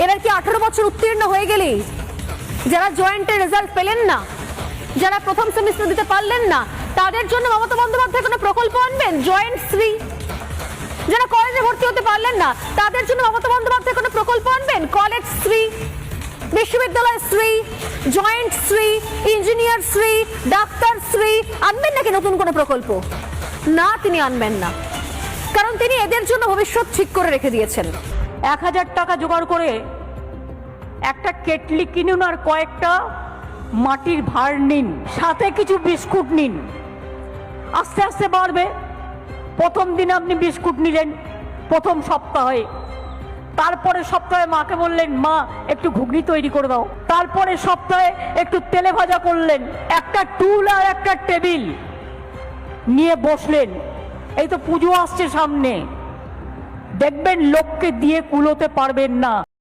এবার কি 18 বছর উত্তীর্ণ হয়ে গেলে যারা জয়েন্টের রেজাল্ট পেলেন না, যারা প্রথম সেমিস্টার দিতে পারলেন না, তাদের জন্য মমতা বন্দ্যোপাধ্যায় কোনো প্রকল্প আনবেন? জয়েন্ট শ্রী। যারা কলেজে ভর্তি হতে পারলেন না, তাদের জন্য মমতা বন্দ্যোপাধ্যায় কোনো প্রকল্প আনবেন? কলেজ শ্রী, বিশ্ববিদ্যালয় Shri, joint Shri, engineer Shri, doctor Shri আনবেন নাকি নতুন কোনো প্রকল্প? না, তিনি আনবেন না, কারণ তিনি এদের জন্য ভবিষ্যৎ ঠিক করে রেখে দিয়েছেন। 1000 টাকা জোগাড় করে একটা কেটলি কিনুন আর কয়েকটা মাটির ভাঁড় নিন, সাথে কিছু বিস্কুট নিন, আস্তে আস্তে বাড়বে। প্রথম দিন আপনি বিস্কুট নিলেন প্রথম সপ্তাহে, তারপরে সপ্তাহে মাকে বললেন মা একটু ঘুগনি তৈরি করে দাও, তারপরে সপ্তাহে একটু তেলে ভাজা করলেন, একটা টুল আর একটা টেবিল নিয়ে বসলেন। এই তো পুজো আসছে সামনে, দেখবেন লোককে দিয়ে কুলোতে পারবেন না।